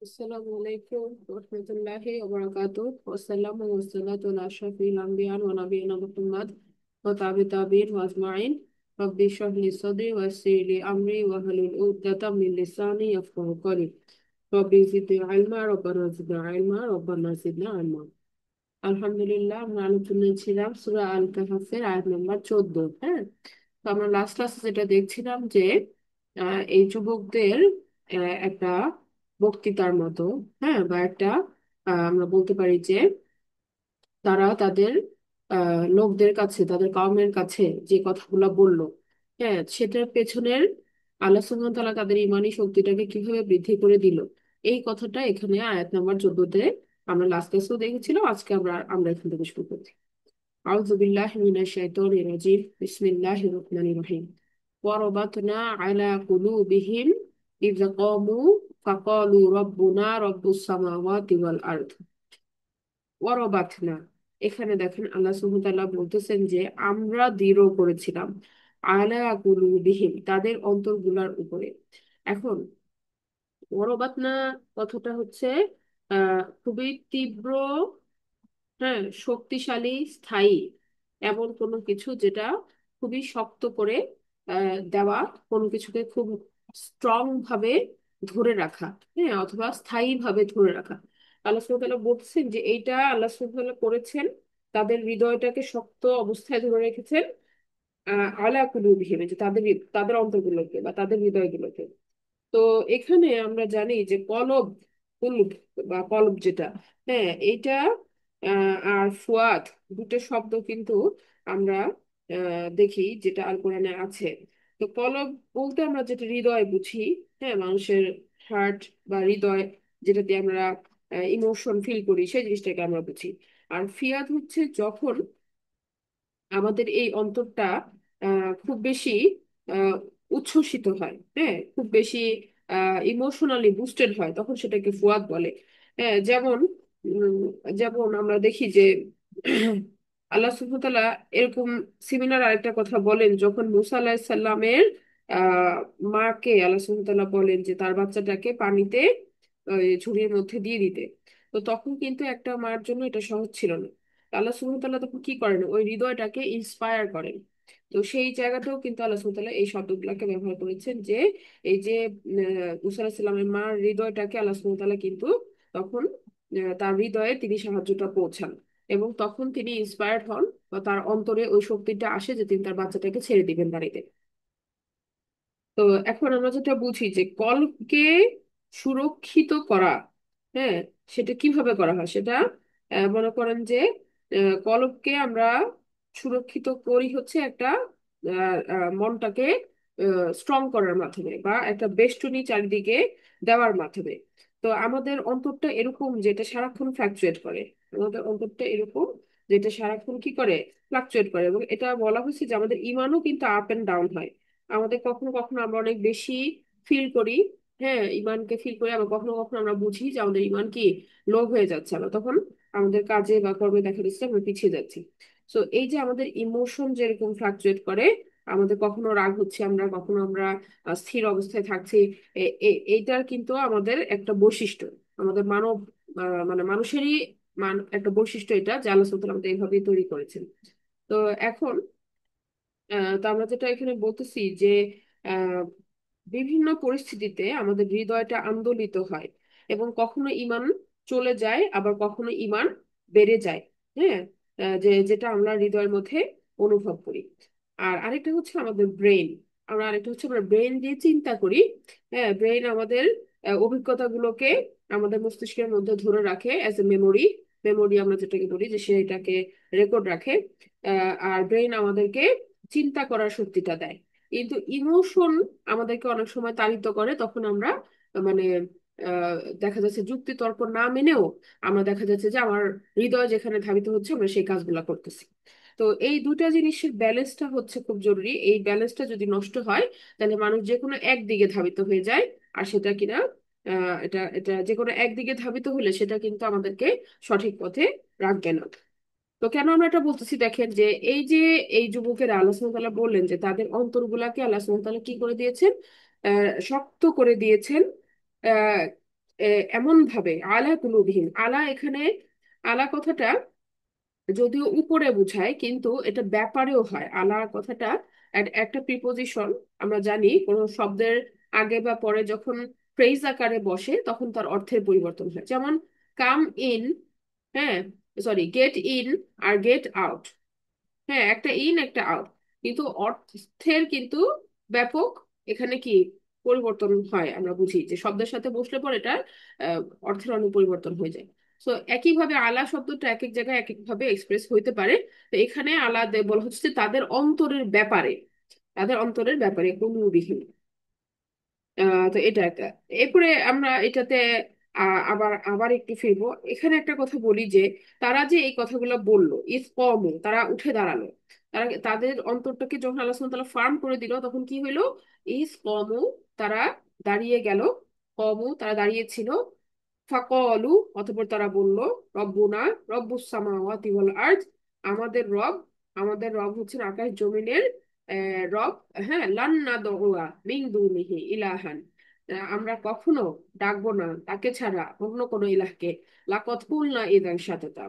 আসসালামু আলাইকুম রহমতুল্লাহি ওয়া বারাকাতুহু ওয়াসসালামু ওয়াসসালাতু আলা আশরাফিল আমবিয়া ওয়া নাবিয়িনা মুহাম্মদ ওয়া তাবিঈন ওয়া আজমাইন রাব্বি ইশরাহ লি সাদরি ওয়া ইয়াসসির লি আমরি ওয়া হলুল উকদাতাম মিন লিসানি ইয়াফকাহু কওলি রাব্বি জিদনি ইলমা রব্বানা জিদনা ইলমা। আলহামদুলিল্লাহ, আমরা আলোচনায় ছিলাম সূরা আল কাহাফের আয়াত নাম্বার 14। হ্যাঁ, তো আমরা লাস্ট ক্লাসে যেটা দেখছিলাম যে এই যুবকদের একটা বক্তৃতার মতো, হ্যাঁ, বা একটা আমরা বলতে পারি যে তারা তাদের লোকদের কাছে, তাদের কওমের কাছে যে কথাগুলো বললো, হ্যাঁ, সেটার পেছনের আল্লাহ সুবহানাহু ওয়া তাআলা তাদের ইমানি শক্তিটাকে কিভাবে বৃদ্ধি করে দিল, এই কথাটা এখানে আয়াত নাম্বার 14-তে আমরা লাস্ট ক্লাসেও দেখেছিলাম। আজকে আমরা আমরা এখান থেকে শুরু করছি। আউযু বিল্লাহি মিনাশ শাইতানির রাজিম, বিসমিল্লাহির রহমানির রহিম। ওয়ারাবাতনা আলা কুলুবিহিম ইয ক্বামু ফাকালু রাব্বুনা রাব্বুস সামাওয়াতি ওয়াল আরদ। ওয়ারাবাতনা, এখানে দেখেন আল্লাহ সুবহানাহু ওয়া তাআলা বলতেছেন যে আমরা দৃঢ় করেছিলাম আলা কুলুবিহিম, তাদের অন্তরগুলার উপরে। এখন ওয়ারাবাতনা কথাটা হচ্ছে খুবই তীব্র, হ্যাঁ, শক্তিশালী, স্থায়ী, এমন কোনো কিছু যেটা খুবই শক্ত করে দেওয়া, কোনো কিছুকে খুব স্ট্রং ভাবে ধরে রাখা, হ্যাঁ, অথবা স্থায়ী ভাবে ধরে রাখা। আল্লাহ সুবহানাহু ওয়া তাআলা বলছেন যে এইটা আল্লাহ সুবহানাহু ওয়া তাআলা করেছেন, তাদের হৃদয়টাকে শক্ত অবস্থায় ধরে রেখেছেন আলা কুলুবিহিম, যে তাদের তাদের অন্তরগুলোকে বা তাদের হৃদয়গুলোকে। তো এখানে আমরা জানি যে কলব, কুলব বা কলব যেটা, হ্যাঁ, এইটা আর ফুয়াদ, দুটো শব্দ কিন্তু আমরা দেখি যেটা আল কোরআনে আছে। তো কলব বলতে আমরা যেটা হৃদয় বুঝি, হ্যাঁ, মানুষের হার্ট বা হৃদয়, যেটা দিয়ে আমরা ইমোশন ফিল করি, সেই জিনিসটাকে আমরা বুঝি। আর ফিয়াদ হচ্ছে যখন আমাদের এই অন্তরটা খুব বেশি আহ, উচ্ছ্বসিত হয়, হ্যাঁ, খুব বেশি ইমোশনালি বুস্টেড হয়, তখন সেটাকে ফুয়াদ বলে। হ্যাঁ, যেমন উম, যেমন আমরা দেখি যে আল্লাহ সুবহানাহু ওয়া তাআলা এরকম সিমিলার আরেকটা কথা বলেন, যখন মুসা আলাইহিস সালামের আহ মাকে আল্লাহ সুবহানাহু ওয়া তাআলা বলেন যে তার বাচ্চাটাকে পানিতে ওই ঝুড়ির মধ্যে দিয়ে দিতে। তো তখন কিন্তু একটা মার জন্য এটা সহজ ছিল না। আল্লাহ সুবহানাহু ওয়া তাআলা তখন কি করেন, ওই হৃদয়টাকে ইন্সপায়ার করেন। তো সেই জায়গাতেও কিন্তু আল্লাহ সুবহানাহু ওয়া তাআলা এই শব্দগুলোকে ব্যবহার করেছেন যে এই যে মুসা আলাইহিস সালামের মার হৃদয়টাকে আল্লাহ সুবহানাহু ওয়া তাআলা কিন্তু তখন তার হৃদয়ে তিনি সাহায্যটা পৌঁছান, এবং তখন তিনি ইন্সপায়ার্ড হন, বা তার অন্তরে ওই শক্তিটা আসে যে তিনি তার বাচ্চাটাকে ছেড়ে দিবেন বাড়িতে। তো এখন আমরা যেটা বুঝি যে কলকে সুরক্ষিত করা, হ্যাঁ, সেটা কিভাবে করা হয়, সেটা মনে করেন যে কলবকে আমরা সুরক্ষিত করি হচ্ছে একটা মনটাকে স্ট্রং করার মাধ্যমে, বা একটা বেষ্টনী চারিদিকে দেওয়ার মাধ্যমে। তো আমাদের অন্তরটা এরকম যেটা সারাক্ষণ ফ্লাকচুয়েট করে, আমাদের অন্তরটা এরকম যেটা সারাক্ষণ কি করে, ফ্লাকচুয়েট করে। এবং এটা বলা হয়েছে যে আমাদের ইমানও কিন্তু আপ এন্ড ডাউন হয়। আমাদের কখনো কখনো আমরা অনেক বেশি ফিল করি, হ্যাঁ, ইমানকে ফিল করি, আবার কখনো কখনো আমরা বুঝি যে আমাদের ইমান কি লো হয়ে যাচ্ছে, আমরা তখন আমাদের কাজে বা কর্মে দেখা দিচ্ছে আমরা পিছিয়ে যাচ্ছি। তো এই যে আমাদের ইমোশন যেরকম ফ্লাকচুয়েট করে, আমাদের কখনো রাগ হচ্ছে, আমরা কখনো আমরা স্থির অবস্থায় থাকছি, এইটার কিন্তু আমাদের একটা বৈশিষ্ট্য, আমাদের মানব মানে মানুষেরই একটা বৈশিষ্ট্য এটা, যে আল্লাহ সুবহানাহু ওয়া তাআলা আমাদের এইভাবেই তৈরি করেছেন। তো এখন তো আমরা যেটা এখানে বলতেছি যে আহ, বিভিন্ন পরিস্থিতিতে আমাদের হৃদয়টা আন্দোলিত হয়, এবং কখনো ইমান চলে যায়, আবার কখনো ইমান বেড়ে যায়। হ্যাঁ, যেটা আমরা হৃদয়ের মধ্যে অনুভব করি। আর আরেকটা হচ্ছে আমাদের ব্রেন, আমরা ব্রেন দিয়ে চিন্তা করি। হ্যাঁ, ব্রেন আমাদের অভিজ্ঞতাগুলোকে আমাদের মস্তিষ্কের মধ্যে ধরে রাখে অ্যাজ এ মেমোরি। মেমোরি আমরা যেটাকে বলি, যে সে এটাকে রেকর্ড রাখে। আর ব্রেন আমাদেরকে চিন্তা করার শক্তিটা দেয়। কিন্তু ইমোশন আমাদেরকে অনেক সময় তাড়িত করে, তখন আমরা মানে আহ, দেখা যাচ্ছে যুক্তি তর্ক না মেনেও আমরা দেখা যাচ্ছে যে আমার হৃদয় যেখানে ধাবিত হচ্ছে আমরা সেই কাজগুলা করতেছি। তো এই দুটা জিনিসের ব্যালেন্সটা হচ্ছে খুব জরুরি। এই ব্যালেন্সটা যদি নষ্ট হয়, তাহলে মানুষ যে কোনো একদিকে ধাবিত হয়ে যায়। আর সেটা কিনা এটা এটা যে কোনো একদিকে ধাবিত হলে সেটা কিন্তু আমাদেরকে সঠিক পথে রাখবে না। তো কেন আমরা এটা বলতেছি, দেখেন যে এই যে এই যুবকেরা আল্লাহ সুবহানাহু ওয়া তাআলা বললেন যে তাদের অন্তরগুলাকে আল্লাহ সুবহানাহু ওয়া তাআলা কি করে দিয়েছেন, শক্ত করে দিয়েছেন। আহ এমন ভাবে আলা কুলুবিহীন, আলা এখানে আলা কথাটা যদিও উপরে বোঝায় কিন্তু এটা ব্যাপারেও হয়। আলা কথাটা একটা প্রিপোজিশন। আমরা জানি কোনো শব্দের আগে বা পরে যখন ফ্রেজ আকারে বসে তখন তার অর্থের পরিবর্তন হয়। যেমন কাম ইন, হ্যাঁ, সরি, গেট ইন আর গেট আউট। হ্যাঁ, একটা ইন একটা আউট, কিন্তু অর্থের কিন্তু ব্যাপক এখানে কি পরিবর্তন হয়। আমরা বুঝি যে শব্দের সাথে বসলে পর এটা আহ, অর্থের অনেক পরিবর্তন হয়ে যায়। তো একইভাবে আলা শব্দটা এক এক জায়গায় এক এক ভাবে এক্সপ্রেস হইতে পারে। তো এখানে আলাদা বলা হচ্ছে যে তাদের অন্তরের ব্যাপারে, তাদের অন্তরের ব্যাপারে কোনো বিহীন। তো এটা একটা। এরপরে আমরা এটাতে আবার আবার একটু ফিরবো। এখানে একটা কথা বলি যে তারা যে এই কথাগুলো বললো, ইস কম, তারা উঠে দাঁড়ালো, তারা তাদের অন্তরটাকে যখন আল্লাহ সুবহানাহু ওয়া তাআলা ফার্ম করে দিল তখন কি হইলো, ইস কম, তারা দাঁড়িয়ে গেল, কম তারা দাঁড়িয়েছিল, ফাকলু অতঃপর তারা বলল, রব্বুনা রব্বুস সামাওয়াতি ওয়াল আরদ, আমাদের রব, আমাদের রব হচ্ছেন আকাশ জমিনের রব। হ্যাঁ, লান নাদউয়া মিন দুনিহি ইলাহান, আমরা কখনো ডাকবো না তাকে ছাড়া অন্য কোনো ইলাহকে, লাকাদ কুলনা ইযান শাতাতা,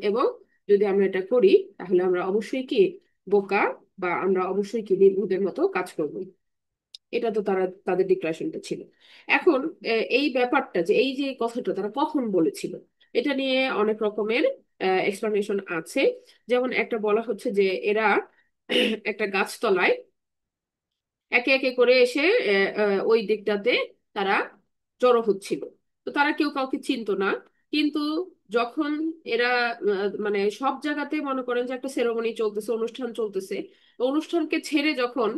এবং যদি আমরা এটা করি তাহলে আমরা অবশ্যই কি বোকা, বা আমরা অবশ্যই কি নির্বুধের মতো কাজ করব। এটা তো তারা তাদের ডিক্লারেশনটা ছিল। এখন এই ব্যাপারটা যে এই যে কথাটা তারা কখন বলেছিল, এটা নিয়ে অনেক রকমের এক্সপ্লানেশন আছে। যেমন একটা বলা হচ্ছে যে এরা একটা গাছতলায় একে একে করে এসে ওই দিকটাতে তারা জড়ো হচ্ছিল। তো তারা কেউ কাউকে চিনতো না, কিন্তু যখন এরা মানে সব জায়গাতে মনে করেন যে একটা সেরেমনি চলতেছে, অনুষ্ঠান চলতেছে, তো অনুষ্ঠানকে ছেড়ে যখন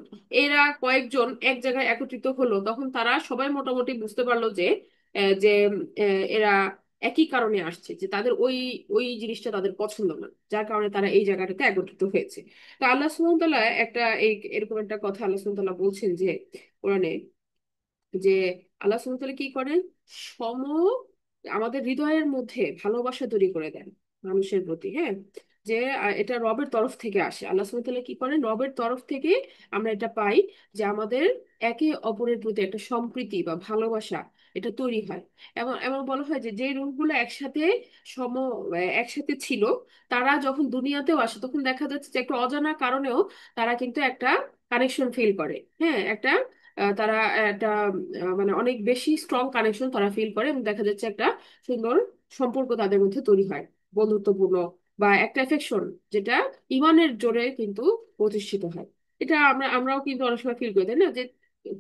এরা কয়েকজন এক জায়গায় একত্রিত হলো তখন তারা সবাই মোটামুটি বুঝতে পারলো যে এরা একই কারণে আসছে, যে তাদের ওই ওই জিনিসটা তাদের পছন্দ না, যার কারণে তারা এই জায়গাটাতে একত্রিত হয়েছে। তো আল্লাহ সুবহানাহু ওয়া তাআলা একটা এরকম একটা কথা আল্লাহ সুবহানাহু ওয়া তাআলা বলছেন যে কোরআনে, যে আল্লাহ সুবহানাহু ওয়া তাআলা কি করেন, সম আমাদের হৃদয়ের মধ্যে ভালোবাসা তৈরি করে দেন মানুষের প্রতি। হ্যাঁ, যে এটা রবের তরফ থেকে আসে। আল্লাহ সুবহানাহু ওয়া তাআলা কি করেন, রবের তরফ থেকে আমরা এটা পাই, যে আমাদের একে অপরের প্রতি একটা সম্প্রীতি বা ভালোবাসা এটা তৈরি হয়। এবং এমন বলা হয় যে যে রূহগুলো একসাথে সম একসাথে ছিল, তারা যখন দুনিয়াতেও আসে তখন দেখা যাচ্ছে যে একটা অজানা কারণেও তারা কিন্তু একটা কানেকশন ফিল করে। হ্যাঁ, একটা তারা একটা মানে অনেক বেশি স্ট্রং কানেকশন তারা ফিল করে, এবং দেখা যাচ্ছে একটা সুন্দর সম্পর্ক তাদের মধ্যে তৈরি হয়, বন্ধুত্বপূর্ণ বা একটা এফেকশন, যেটা ইমানের জোরে কিন্তু প্রতিষ্ঠিত হয়। এটা আমরাও কিন্তু অনেক সময় ফিল করি, তাই না, যে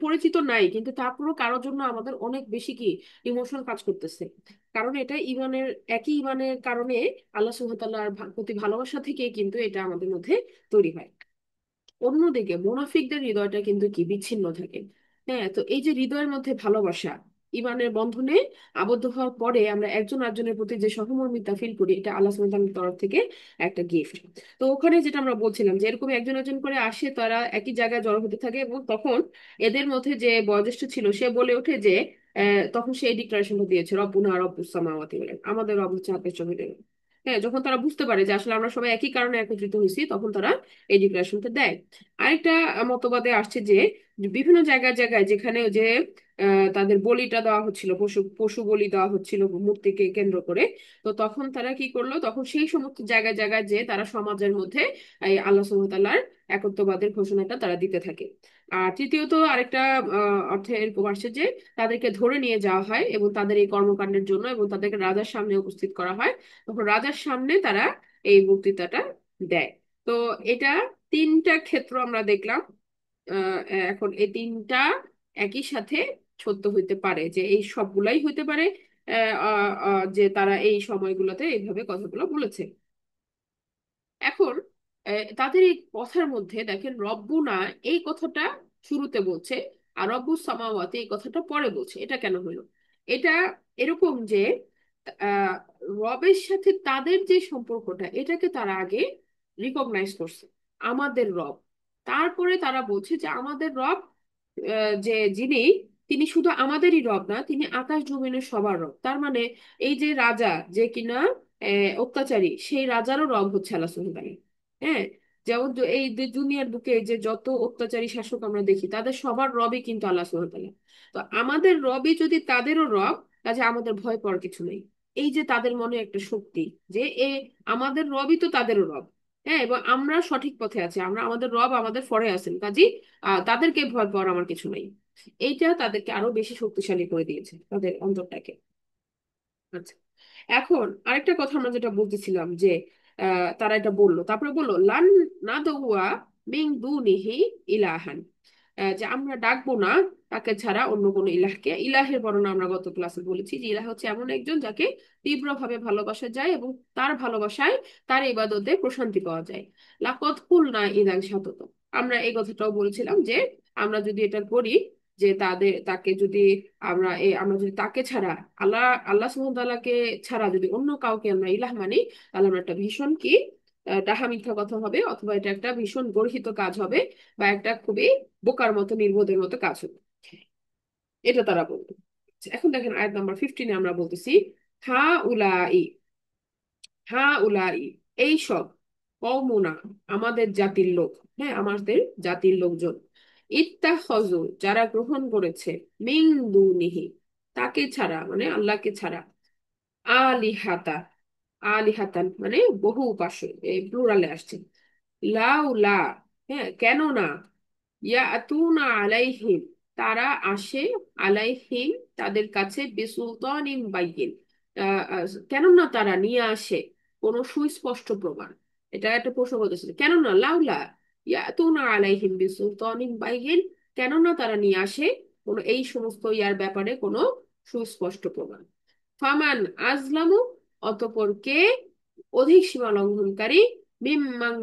পরিচিত নাই কিন্তু তারপরও কারোর জন্য আমাদের অনেক বেশি কি ইমোশন কাজ করতেছে। কারণ এটা ইমানের, একই ইমানের কারণে আল্লাহ সুবহানাহু ওয়া তাআলার প্রতি ভালোবাসা থেকে কিন্তু এটা আমাদের মধ্যে তৈরি হয়। অন্যদিকে মুনাফিকদের হৃদয়টা কিন্তু কি বিচ্ছিন্ন থাকে। হ্যাঁ, তো এই যে হৃদয়ের মধ্যে ভালোবাসা, ইমানের বন্ধনে আবদ্ধ হওয়ার পরে আমরা একজন আরেকজনের প্রতি যে সহমর্মিতা ফিল করি, এটা আল্লাহ সুবহানাহু ওয়া তাআলার তরফ থেকে একটা গিফট। তো ওখানে যেটা আমরা বলছিলাম যে এরকম একজন একজন করে আসে, তারা একই জায়গায় জড়ো হতে থাকে, এবং তখন এদের মধ্যে যে বয়োজ্যেষ্ঠ ছিল সে বলে ওঠে যে তখন সে এই ডিক্লারেশনটা দিয়েছে, রব্বুনা রব্বুস সামাওয়াতি ওয়াল আরদ, আমাদের রব হচ্ছে আকাশ জমিনের। হ্যাঁ, যখন তারা বুঝতে পারে যে আসলে আমরা সবাই একই কারণে একত্রিত হয়েছি তখন তারা এই ডিক্লারেশনটা দেয়। আরেকটা মতবাদে আসছে যে যে বিভিন্ন জায়গায় জায়গায় যেখানে ওই যে তাদের বলিটা দেওয়া হচ্ছিল, পশু পশু বলি দেওয়া হচ্ছিল মূর্তিকে কেন্দ্র করে, তো তখন তারা কি করলো, তখন সেই সমস্ত জায়গায় জায়গায় যে তারা সমাজের মধ্যে এই আল্লাহ সুবহানাহু ওয়া তাআলার একত্ববাদের ঘোষণাটা তারা দিতে থাকে। আর তৃতীয়ত আরেকটা অর্থে এরকম আসছে যে তাদেরকে ধরে নিয়ে যাওয়া হয় এবং তাদের এই কর্মকাণ্ডের জন্য, এবং তাদেরকে রাজার সামনে উপস্থিত করা হয়, তখন রাজার সামনে তারা এই বক্তৃতাটা দেয়। তো এটা তিনটা ক্ষেত্র আমরা দেখলাম। আহ, এখন এই তিনটা একই সাথে সত্য হইতে পারে, যে এই সবগুলাই হইতে পারে যে তারা এই সময়গুলোতে এইভাবে কথাগুলো বলেছে। এখন তাদের এই কথার মধ্যে দেখেন রব্বুনা এই কথাটা শুরুতে বলছে, আর রব্বুস সামাওয়াতি এই কথাটা পরে বলছে। এটা কেন হলো? এটা এরকম যে আহ, রবের সাথে তাদের যে সম্পর্কটা এটাকে তারা আগে রিকগনাইজ করছে, আমাদের রব। তারপরে তারা বলছে যে আমাদের রব যে যিনি, তিনি শুধু আমাদেরই রব না, তিনি আকাশ জমিনের সবার রব। তার মানে এই যে রাজা যে কিনা অত্যাচারী, সেই রাজারও রব হচ্ছে আল্লাহ সুবহানাহু ওয়া তাআলা। হ্যাঁ, যেমন এই যে দুনিয়ার বুকে যে যত অত্যাচারী শাসক আমরা দেখি তাদের সবার রবই কিন্তু আল্লাহ সুবহানাহু ওয়া তাআলা। তো আমাদের রবই যদি তাদেরও রব, কাজে আমাদের ভয় পাওয়ার কিছু নেই। এই যে তাদের মনে একটা শক্তি, যে এ আমাদের রবই তো তাদেরও রব। হ্যাঁ, এবং আমরা সঠিক পথে আছি, আমরা আমাদের রব আমাদের ফরে আছেন, কাজী তাদেরকে ভয় পাওয়ার আমার কিছু নেই। এইটা তাদেরকে আরো বেশি শক্তিশালী করে দিয়েছে, তাদের অন্তরটাকে। আচ্ছা, এখন আরেকটা কথা আমরা যেটা বলতেছিলাম যে তারা এটা বললো, তারপরে বললো লান নাদউয়া মিন দুনিহি ইলাহান, যে আমরা ডাকবো না তাকে ছাড়া অন্য কোনো ইলাহকে। ইলাহের বর্ণনা আমরা গত ক্লাসে বলেছি যে ইলাহ হচ্ছে এমন একজন যাকে তীব্রভাবে ভালোবাসা যায় এবং তার ভালোবাসায়, তার ইবাদতে প্রশান্তি পাওয়া যায়। লাকদ কুলনা ইদান শাতত, আমরা এই কথাটাও বলেছিলাম যে আমরা যদি এটা করি, যে তাকে যদি আমরা যদি তাকে ছাড়া, আল্লাহ আল্লাহ সুবহানাহু ওয়া তাআলাকে ছাড়া যদি অন্য কাউকে আমরা ইলাহ মানি, তাহলে আমরা একটা ভীষণ কি ডাহা মিথ্যা কথা হবে, অথবা এটা একটা ভীষণ গর্হিত কাজ হবে, বা একটা খুবই বোকার মতো নির্বোধের মতো কাজ হবে। এটা তারা বলতো। আচ্ছা, এখন দেখেন আয়াত নাম্বার 15 আমরা বলতেছি হা উলাই, হা উলাই, এই সব, কওমুনা, আমাদের জাতির লোক, হ্যাঁ আমাদের জাতির লোকজন, ইত্তাখাযু, যারা গ্রহণ করেছে, মিন দুনিহি, তাকে ছাড়া মানে আল্লাহকে ছাড়া, আলিহাতা, আলিহাতান মানে বহু উপাস্য, এই প্লুরালে আসছে, লাউলা, হ্যাঁ কেন না, ইয়াতুনা আলাইহিম, তারা আসে, আলাইহিম, তাদের কাছে, বিসুলতানিন বাইয়িন, কেননা তারা নিয়ে আসে কোনো সুস্পষ্ট প্রমাণ। এটা একটা প্রশ্ন করতেছে, কেননা লাউলা ইয়াতুনা আলাইহিম বিসুলতানিন বাইয়িন, কেননা তারা নিয়ে আসে কোনো এই সমস্ত ইয়ার ব্যাপারে কোনো সুস্পষ্ট প্রমাণ। ফামান আজলামু, অতঃপর কে অধিক সীমা লঙ্ঘনকারী, মিম্মান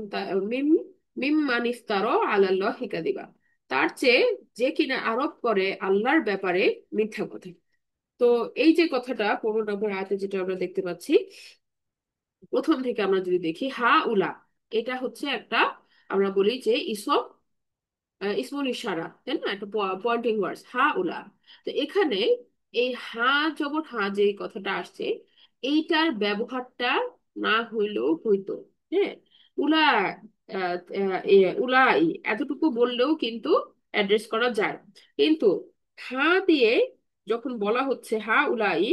মিম্মান ইফতারা আলাল্লাহি কাযিবা, তার চেয়ে যে কিনা আরোপ করে আল্লাহর ব্যাপারে মিথ্যা কথা। তো এই যে কথাটা 15 নম্বর আয়াতে যেটা আমরা দেখতে পাচ্ছি, প্রথম থেকে আমরা যদি দেখি হা উলা, এটা হচ্ছে একটা, আমরা বলি যে ইসম, ইসমুল ইশারা, তাই না, একটা পয়েন্টিং ওয়ার্ডস, হা উলা। তো এখানে এই হা জবর হা যে কথাটা আসছে, এইটার ব্যবহারটা না হইলেও হইতো। হ্যাঁ, উলা, উলাই এতটুকু বললেও কিন্তু অ্যাড্রেস করা যায়। কিন্তু হা দিয়ে যখন বলা হচ্ছে হা উলাই,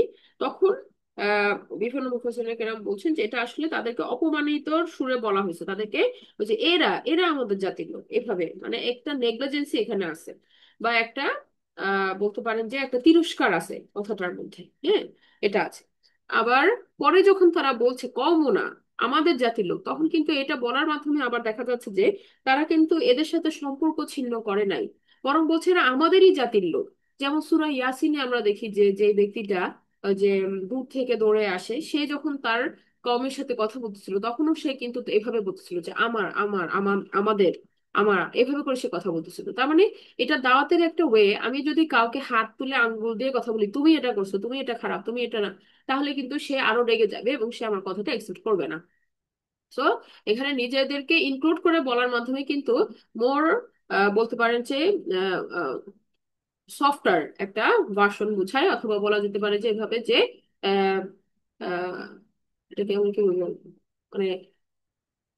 তখন আহ বিভিন্ন মুফাসসিরিন কেরাম বলছেন যে এটা আসলে তাদেরকে অপমানিত সুরে বলা হয়েছে, তাদেরকে ওই যে এরা এরা আমাদের জাতির লোক, এভাবে মানে একটা নেগলিজেন্সি এখানে আছে, বা একটা বলতে পারেন যে একটা তিরস্কার আছে কথাটার মধ্যে। হ্যাঁ, এটা আছে। আবার পরে যখন তারা বলছে কওমুনা, আমাদের জাতির লোক, তখন কিন্তু এটা বলার মাধ্যমে আবার দেখা যাচ্ছে যে তারা কিন্তু এদের সাথে সম্পর্ক ছিন্ন করে নাই, বরং বলছে এরা আমাদেরই জাতির লোক। যেমন সূরা ইয়াসিনে আমরা দেখি যে যে ব্যক্তিটা যে দূর থেকে দৌড়ে আসে, সে যখন তার কওমের সাথে কথা বলতেছিল, তখনও সে কিন্তু এভাবে বলতেছিল যে আমার আমার আমার আমাদের, আমার, এভাবে করে সে কথা বলতেছিল। তার মানে এটা দাওয়াতের একটা ওয়ে। আমি যদি কাউকে হাত তুলে আঙ্গুল দিয়ে কথা বলি, তুমি এটা করছো, তুমি এটা খারাপ, তুমি এটা না, তাহলে কিন্তু সে আরো রেগে যাবে এবং সে আমার কথাটা একসেপ্ট করবে না। সো এখানে নিজেদেরকে ইনক্লুড করে বলার মাধ্যমে কিন্তু মোর বলতে পারেন যে সফটওয়্যার একটা ভার্সন বোঝায়, অথবা বলা যেতে পারে যে এভাবে যে আহ, আহ, এটাকে আমি কি বলবো, মানে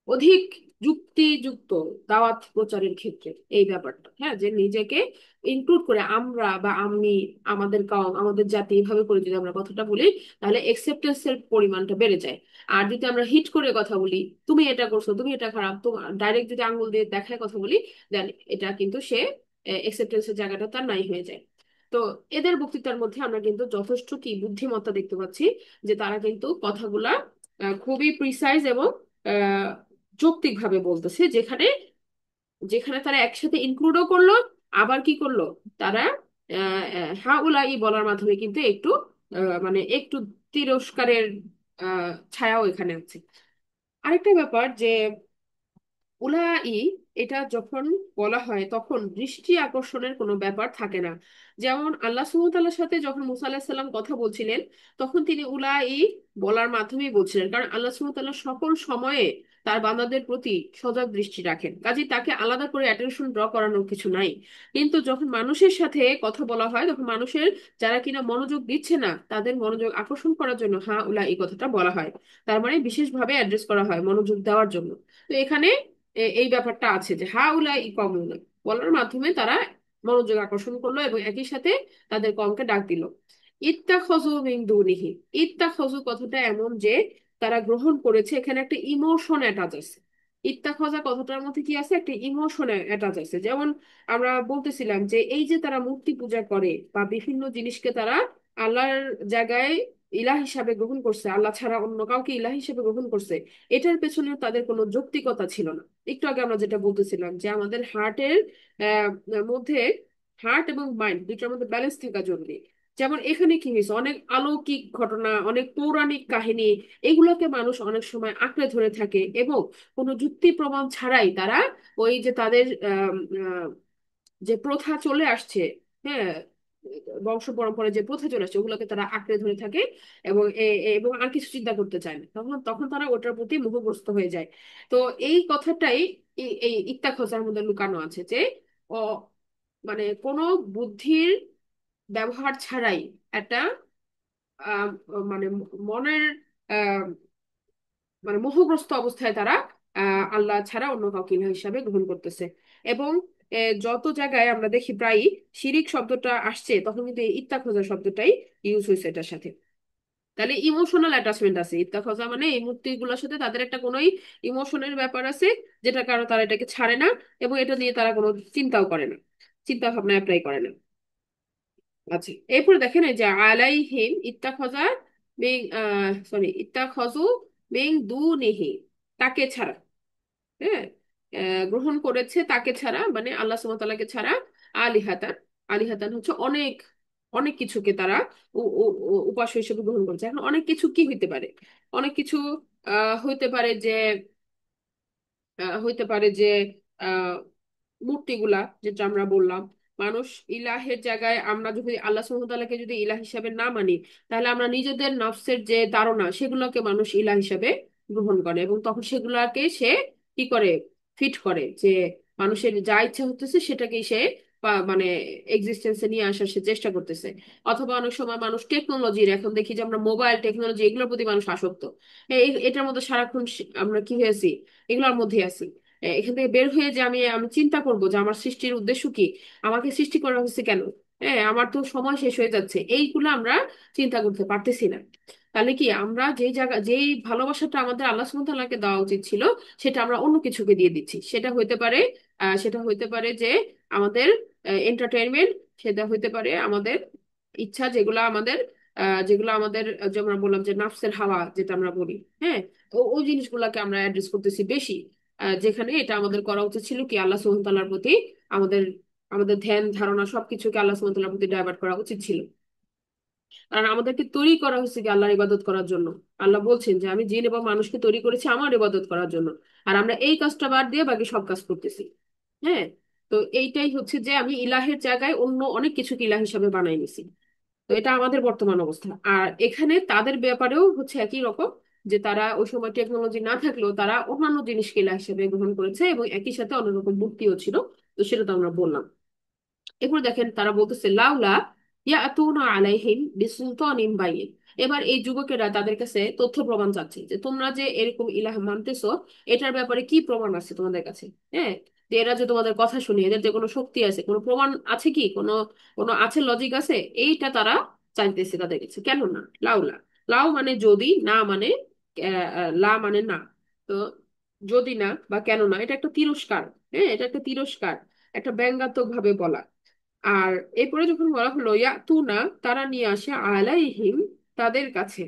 অধিক যুক্তিযুক্ত দাওয়াত প্রচারের ক্ষেত্রে এই ব্যাপারটা, হ্যাঁ, যে নিজেকে ইনক্লুড করে আমরা বা আমি, আমাদের কওম, আমাদের জাতি, এইভাবে করে যদি আমরা কথাটা বলি, তাহলে একসেপ্টেন্সের পরিমাণটা বেড়ে যায়। আর যদি আমরা হিট করে কথা বলি, তুমি এটা করছো, তুমি এটা খারাপ, তোমার ডাইরেক্ট যদি আঙ্গুল দিয়ে দেখায় কথা বলি, দেন এটা কিন্তু সে একসেপ্টেন্সের জায়গাটা তার নাই হয়ে যায়। তো এদের বক্তৃতার মধ্যে আমরা কিন্তু যথেষ্ট কি বুদ্ধিমত্তা দেখতে পাচ্ছি, যে তারা কিন্তু কথাগুলা খুবই প্রিসাইজ এবং যৌক্তিক ভাবে বলতেছে, যেখানে যেখানে তারা একসাথে ইনক্লুডও করলো, আবার কি করলো, তারা হাউলাই বলার মাধ্যমে কিন্তু একটু মানে একটু তিরস্কারের ছায়াও এখানে আছে। আরেকটা ব্যাপার যে উলাই, এটা যখন বলা হয় তখন দৃষ্টি আকর্ষণের কোনো ব্যাপার থাকে না। যেমন আল্লাহ সুবহানাহু ওয়া তাআলার সাথে যখন মুসা আলাইহিস সালাম কথা বলছিলেন, তখন তিনি উলাই বলার মাধ্যমেই বলছিলেন, কারণ আল্লাহ সুবহানাহু ওয়া তাআলা সকল সময়ে তার বান্দাদের প্রতি সজাগ দৃষ্টি রাখেন, কাজে তাকে আলাদা করে অ্যাটেনশন ড্র করানোর কিছু নাই। কিন্তু যখন মানুষের সাথে কথা বলা হয়, তখন মানুষের যারা কিনা মনোযোগ দিচ্ছে না, তাদের মনোযোগ আকর্ষণ করার জন্য হা উলা এই কথাটা বলা হয়, তার মানে বিশেষভাবে অ্যাড্রেস করা হয় মনোযোগ দেওয়ার জন্য। তো এখানে এই ব্যাপারটা আছে যে হা উলা ই কওমুনা বলার মাধ্যমে তারা মনোযোগ আকর্ষণ করলো এবং একই সাথে তাদের কমকে ডাক দিল। ইত্তাখাযু মিন দুনিহি, ইত্তাখাযু কথাটা এমন যে তারা গ্রহণ করেছে, এখানে একটা ইমোশন অ্যাটাচ আছে। ইত্তাখাযা কথাটার মধ্যে কি আছে, একটা ইমোশন অ্যাটাচ আছে। যেমন আমরা বলতেছিলাম যে এই যে তারা মূর্তি পূজা করে বা বিভিন্ন জিনিসকে তারা আল্লাহর জায়গায় ইলাহ হিসাবে গ্রহণ করছে, আল্লাহ ছাড়া অন্য কাউকে ইলাহ হিসাবে গ্রহণ করছে, এটার পেছনে তাদের কোনো যৌক্তিকতা ছিল না। একটু আগে আমরা যেটা বলতেছিলাম যে আমাদের হার্টের মধ্যে, হার্ট এবং মাইন্ড দুইটার মধ্যে ব্যালেন্স থাকা জরুরি। যেমন এখানে কি হয়েছে, অনেক অলৌকিক ঘটনা, অনেক পৌরাণিক কাহিনী, এগুলোকে মানুষ অনেক সময় আঁকড়ে ধরে থাকে এবং কোনো যুক্তি প্রমাণ ছাড়াই তারা ওই যে তাদের যে প্রথা চলে আসছে, হ্যাঁ, বংশ পরম্পরায় যে প্রথা চলে আসছে ওগুলোকে তারা আঁকড়ে ধরে থাকে এবং এবং আর কিছু চিন্তা করতে চায় না, তখন তখন তারা ওটার প্রতি মোহগ্রস্ত হয়ে যায়। তো এই কথাটাই এই ইত্তাখোজার মধ্যে লুকানো আছে যে ও মানে কোনো বুদ্ধির ব্যবহার ছাড়াই একটা আহ, মানে মনের আহ, মানে মোহগ্রস্ত অবস্থায় তারা আল্লাহ ছাড়া অন্য কাউকে ইলাহ হিসাবে গ্রহণ করতেছে। এবং যত জায়গায় আমরা দেখি প্রায়ই শিরিক শব্দটা আসছে তখন কিন্তু এই ইত্তাখোজা শব্দটাই ইউজ হয়েছে এটার সাথে। তাহলে ইমোশনাল অ্যাটাচমেন্ট আছে, ইত্তাখোজা মানে এই মূর্তিগুলোর সাথে তাদের একটা কোনোই ইমোশনের ব্যাপার আছে, যেটা কারণে তারা এটাকে ছাড়ে না এবং এটা নিয়ে তারা কোনো চিন্তাও করে না, চিন্তা ভাবনা অ্যাপ্লাই করে না। আচ্ছা, এরপরে দেখেন এই যে আলাইহিম ইত্তাখজা মিং সরি ইত্তাখজু মিং দুনিহি, তাকে ছাড়া, হ্যাঁ, গ্রহণ করেছে তাকে ছাড়া মানে আল্লাহ সুবহানাহু ওয়া তাআলাকে ছাড়া, আলিহাতান, আলিহাতান হচ্ছে অনেক, অনেক কিছুকে তারা উপাস্য হিসেবে গ্রহণ করেছে। এখন অনেক কিছু কি হইতে পারে, অনেক কিছু হইতে পারে যে হইতে পারে যে আহ মূর্তিগুলা, যেটা আমরা বললাম, মানুষ ইলাহের জায়গায় আমরা যদি আল্লাহ সুবহানাহু ওয়া তাআলাকে যদি ইলাহ হিসাবে না মানি, তাহলে আমরা নিজেদের নফসের যে ধারণা সেগুলোকে মানুষ ইলাহ হিসাবে গ্রহণ করে এবং তখন সেগুলাকে সে কি করে, ফিট করে যে মানুষের যা ইচ্ছা হতেছে সেটাকেই সে মানে এক্সিস্টেন্সে নিয়ে আসার সে চেষ্টা করতেছে। অথবা অনেক সময় মানুষ টেকনোলজির, এখন দেখি যে আমরা মোবাইল টেকনোলজি এগুলোর প্রতি মানুষ আসক্ত, এটার মধ্যে সারাক্ষণ আমরা কি হয়েছি, এগুলোর মধ্যে আছি। এখান থেকে বের হয়ে যে আমি আমি চিন্তা করব যে আমার সৃষ্টির উদ্দেশ্য কি, আমাকে সৃষ্টি করা হয়েছে কেন, হ্যাঁ, আমার তো সময় শেষ হয়ে যাচ্ছে, এইগুলো আমরা চিন্তা করতে পারতেছি না। তাহলে কি আমরা যেই জায়গা, যেই ভালোবাসাটা আমাদের আল্লাহ সুবহানাহু ওয়া তাআলাকে দেওয়া উচিত ছিল সেটা আমরা অন্য কিছুকে দিয়ে দিচ্ছি। সেটা হইতে পারে সেটা হইতে পারে যে আমাদের এন্টারটেইনমেন্ট, সেটা হইতে পারে আমাদের ইচ্ছা, যেগুলো আমাদের যেগুলো আমাদের যে আমরা বললাম যে নাফসের হাওয়া যেটা আমরা বলি, হ্যাঁ, তো ওই জিনিসগুলোকে আমরা অ্যাড্রেস করতেছি বেশি, যেখানে এটা আমাদের করা উচিত ছিল কি আল্লাহ সুবহানাহু ওয়া তাআলার প্রতি আমাদের, আমাদের ধ্যান ধারণা সবকিছুকে আল্লাহ সুবহানাহু ওয়া তাআলার প্রতি ডাইভার্ট করা উচিত ছিল। কারণ আমাদেরকে তৈরি করা হয়েছে কি আল্লাহর ইবাদত করার জন্য। আল্লাহ বলছেন যে আমি জিন এবং মানুষকে তৈরি করেছি আমার ইবাদত করার জন্য, আর আমরা এই কাজটা বাদ দিয়ে বাকি সব কাজ করতেছি। হ্যাঁ, তো এইটাই হচ্ছে যে আমি ইলাহের জায়গায় অন্য অনেক কিছুকে ইলাহ হিসাবে বানাই নিছি। তো এটা আমাদের বর্তমান অবস্থা। আর এখানে তাদের ব্যাপারেও হচ্ছে একই রকম, যে তারা ওই সময় টেকনোলজি না থাকলেও তারা অন্যান্য জিনিসকে ইলাহ হিসেবে গ্রহণ করেছে এবং একই সাথে অন্যরকম মূর্তিও ছিল। তো সেটা তো আমরা বললাম। এরপর দেখেন তারা বলতেছে লাউলা ইয়াতুনা আলাইহিম বিসুলতানিন বাইয়িন। এবার এই যুবকেরা তাদের কাছে তথ্য প্রমাণ চাচ্ছে যে তোমরা যে এরকম ইলাহ মানতেছো, এটার ব্যাপারে কি প্রমাণ আছে তোমাদের কাছে, হ্যাঁ, যে এরা যে তোমাদের কথা শুনে এদের যে কোনো শক্তি আছে, কোনো প্রমাণ আছে কি, কোনো কোনো আছে, লজিক আছে, এইটা তারা চাইতেছে তাদের কাছে। কেন না, লাউলা, লাউ মানে যদি, না মানে লা মানে না। তো যদি না বা কেন না, এটা একটা তিরস্কার, হ্যাঁ, এটা একটা তিরস্কার, একটা ব্যঙ্গাত্মক ভাবে বলা। আর এরপরে যখন বলা হলো ইয়াতুনা, তারা নিয়ে আসে আলাইহিম, তাদের কাছে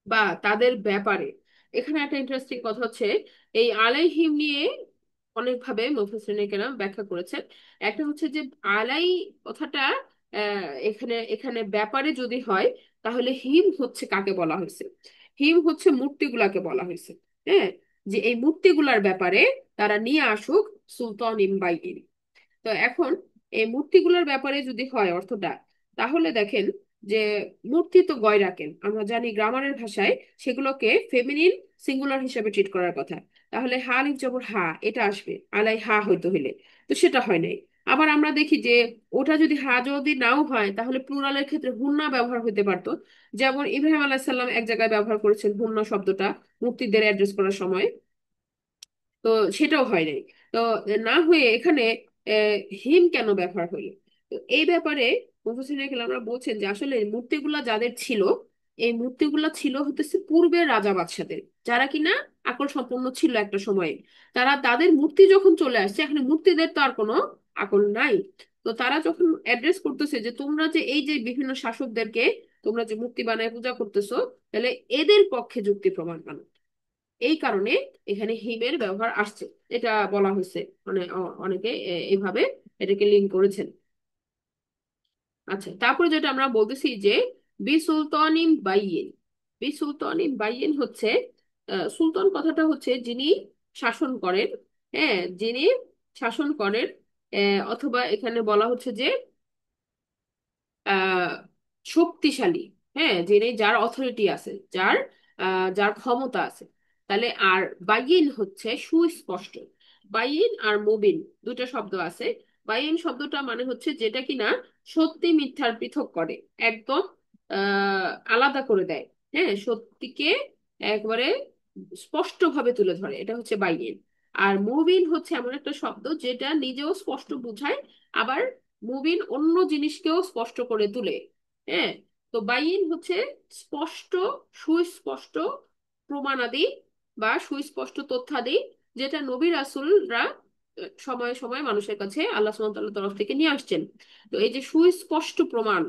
বা তাদের ব্যাপারে। এখানে একটা ইন্টারেস্টিং কথা হচ্ছে এই আলাইহিম নিয়ে অনেকভাবে মুফাসসিরিনে কেরাম ব্যাখ্যা করেছেন। একটা হচ্ছে যে আলাই কথাটা এখানে এখানে ব্যাপারে যদি হয়, তাহলে হিম হচ্ছে কাকে বলা হয়েছে, হিম হচ্ছে মূর্তিগুলাকে বলা হয়েছে। হ্যাঁ, যে এই মূর্তিগুলার ব্যাপারে তারা নিয়ে আসুক সুলতান ইমবাইন। তো এখন এই মূর্তিগুলোর ব্যাপারে যদি হয় অর্থটা, তাহলে দেখেন যে মূর্তি তো গয়রাকেন, আমরা জানি গ্রামারের ভাষায় সেগুলোকে ফেমিনিন সিঙ্গুলার হিসেবে ট্রিট করার কথা। তাহলে হা লিফ জবর হা এটা আসবে আলাই হা হইতে হইলে, তো সেটা হয় নাই। আবার আমরা দেখি যে ওটা যদি হা যদি নাও হয় তাহলে প্লুরালের ক্ষেত্রে হুন্না ব্যবহার হইতে পারতো। যেমন ইব্রাহিম আলাইহিস সালাম এক জায়গায় ব্যবহার করেছেন হুন্না শব্দটা মূর্তিদের অ্যাড্রেস করার সময়, তো সেটাও হয় নাই। তো না হয়ে এখানে হিম কেন ব্যবহার হইলো, তো এই ব্যাপারে মুফাসসির আমরা বলছেন যে আসলে মূর্তিগুলা যাদের ছিল, এই মূর্তিগুলা ছিল হতেছে পূর্বের রাজা বাদশাদের, যারা কিনা আকল সম্পন্ন ছিল একটা সময়ে। তারা তাদের মূর্তি যখন চলে আসছে, এখন মূর্তিদের তো আর কোনো আকল নাই। তো তারা যখন অ্যাড্রেস করতেছে যে তোমরা যে এই যে বিভিন্ন শাসকদেরকে তোমরা যে মূর্তি বানায় পূজা করতেছো, তাহলে এদের পক্ষে যুক্তি প্রমাণ বানো। এই কারণে এখানে হিমের ব্যবহার আসছে, এটা বলা হয়েছে। মানে অনেকে এইভাবে এটাকে লিঙ্ক করেছেন। আচ্ছা, তারপরে যেটা আমরা বলতেছি যে বি সুলতানিম বাইয়িন। বি সুলতানিম বাইয়িন হচ্ছে সুলতান কথাটা হচ্ছে যিনি শাসন করেন। হ্যাঁ, যিনি শাসন করেন। অথবা এখানে বলা হচ্ছে যে আহ শক্তিশালী। হ্যাঁ, যিনি, যার অথরিটি আছে, যার ক্ষমতা আছে। তাহলে আর বাইয়িন হচ্ছে সুস্পষ্ট। বাইয়িন আর মুবিন দুটো শব্দ আছে। বাইয়িন শব্দটা মানে হচ্ছে যেটা কিনা সত্যি মিথ্যার পৃথক করে, একদম আলাদা করে দেয়। হ্যাঁ, সত্যিকে একবারে স্পষ্টভাবে তুলে ধরে, এটা হচ্ছে বাইয়িন। আর মুবিন হচ্ছে এমন একটা শব্দ যেটা নিজেও স্পষ্ট বোঝায়, আবার মুবিন অন্য জিনিসকেও স্পষ্ট করে তুলে। হ্যাঁ, তো বাইন হচ্ছে স্পষ্ট, সুস্পষ্ট প্রমাণাদি বা সুস্পষ্ট তথ্যাদি, যেটা নবী রাসূলরা সময়ে সময়ে মানুষের কাছে আল্লাহ সুবহানাহু ওয়া তাআলার তরফ থেকে নিয়ে আসছেন। তো এই যে সুস্পষ্ট প্রমাণ,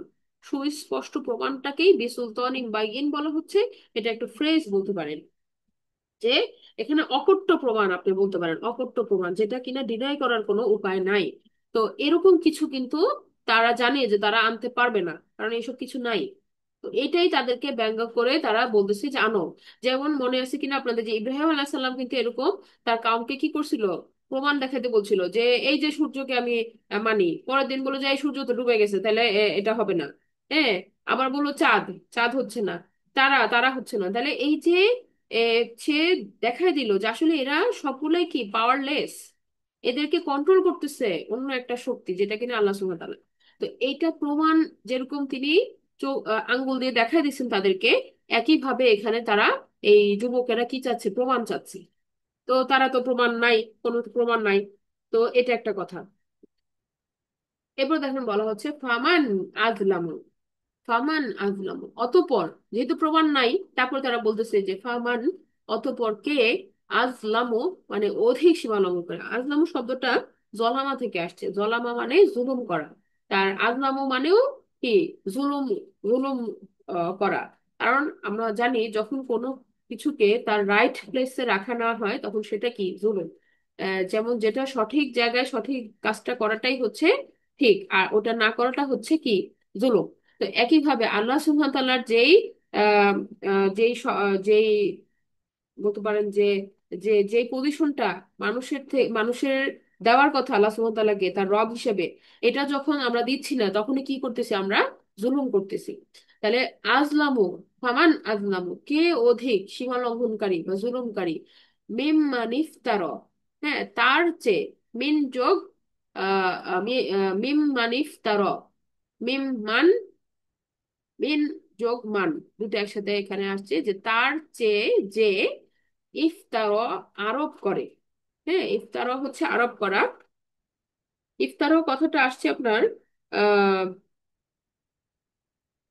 সুস্পষ্ট প্রমাণটাকেই বিসুলতানিন বাইয়িন বলা হচ্ছে। এটা একটু ফ্রেজ বলতে পারেন যে এখানে অকট্য প্রমাণ, আপনি বলতে পারেন অকট্য প্রমাণ, যেটা কিনা ডিনাই করার কোনো উপায় নাই। তো এরকম কিছু কিন্তু তারা জানে যে তারা আনতে পারবে না, কারণ এইসব কিছু নাই। তো এটাই তাদেরকে ব্যঙ্গ করে তারা বলতেছে যে আনো। যেমন মনে আছে কিনা আপনাদের যে ইব্রাহিম আলাইহিস সালাম কিন্তু এরকম তার কাউমকে কি করছিল, প্রমাণ দেখাতে বলছিল যে এই যে সূর্যকে আমি মানি, পরের দিন বলে যে এই সূর্য তো ডুবে গেছে, তাহলে এটা হবে না। হ্যাঁ, আবার বললো চাঁদ, চাঁদ হচ্ছে না, তারা তারা হচ্ছে না। তাহলে এই যে এ, সে দেখাই দিল যে আসলে এরা সবগুলোই কি পাওয়ারলেস, এদেরকে কন্ট্রোল করতেছে অন্য একটা শক্তি, যেটা কিনা আল্লাহ সুবহানাহু ওয়া তাআলা। তো এইটা প্রমাণ যেরকম তিনি আঙ্গুল দিয়ে দেখাই দিচ্ছেন তাদেরকে, একইভাবে এখানে তারা, এই যুবকেরা কি চাচ্ছে, প্রমাণ চাচ্ছে। তো তারা তো প্রমাণ নাই, কোনো প্রমাণ নাই। তো এটা একটা কথা। এরপর দেখেন বলা হচ্ছে ফামান আযলামু। ফামান আজলাম, অতঃপর, যেহেতু প্রমাণ নাই, তারপর তারা বলতেছে যে ফামান, অতঃপর কে, আজলামু মানে অধিক সীমা লঙ্ঘন করে। আজলামু শব্দটা জলামা থেকে আসছে, জলামা মানে জুলুম করা। তার আজলামু মানেও কি, জুলুম, জুলুম করা। কারণ আমরা জানি যখন কোনো কিছুকে তার রাইট প্লেসে রাখা না হয় তখন সেটা কি, জুলুম। যেমন যেটা সঠিক জায়গায় সঠিক কাজটা করাটাই হচ্ছে ঠিক, আর ওটা না করাটা হচ্ছে কি, জুলুম। তো একইভাবে আল্লাহ সুবহানাহু ওয়া তাআলার যেই আহ, যেই বলতে পারেন যে যে পজিশনটা মানুষের দেওয়ার কথা আল্লাহ সুবহানাহু ওয়া তাআলাকে তার রব হিসেবে, এটা যখন আমরা দিচ্ছি না তখনই কি করতেছি, আমরা জুলুম করতেছি। তাহলে আজলামু, ফামান আজলামু, কে অধিক সীমা লঙ্ঘনকারী বা জুলুমকারী, মিম্মান ইফতারা। হ্যাঁ, তার চেয়ে, মিন যোগ মিম্মান ইফতারা, মিম্মান, মিন যোগ মান, দুটো একসাথে এখানে আসছে যে তার চেয়ে, যে ইফতার আরোপ করে। হ্যাঁ, ইফতার হচ্ছে আরোপ করা। ইফতার কথাটা আসছে আপনার আহ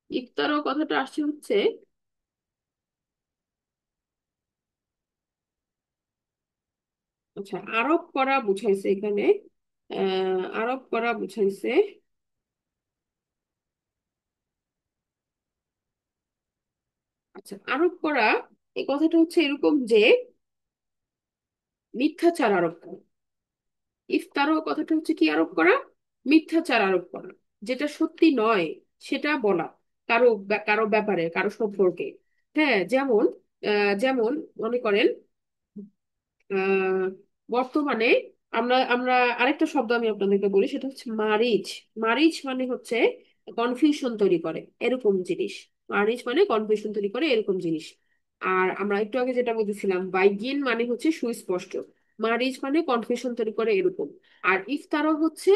ইফতার কথাটা আসছে হচ্ছে, আচ্ছা, আরোপ করা বুঝাইছে এখানে। আরোপ করা বুঝাইছে। আচ্ছা, আরোপ করা, এই কথাটা হচ্ছে এরকম যে মিথ্যাচার আরোপ করা। ইফতারও কথাটা হচ্ছে কি, আরোপ করা, মিথ্যাচার আরোপ করা, যেটা সত্যি নয় সেটা বলা কারো ব্যাপারে, কারো সম্পর্কে। হ্যাঁ, যেমন মনে করেন আহ বর্তমানে আমরা আমরা আরেকটা শব্দ আমি আপনাদেরকে বলি, সেটা হচ্ছে মারিচ। মারিচ মানে হচ্ছে কনফিউশন তৈরি করে এরকম জিনিস। মারিচ মানে কনফিউশন তৈরি করে এরকম জিনিস। আর আমরা একটু আগে যেটা বলতেছিলাম বাইগিন মানে হচ্ছে সুস্পষ্ট, মারিচ মানে কনফিউশন তৈরি করে এরকম। আর ইফতারও হচ্ছে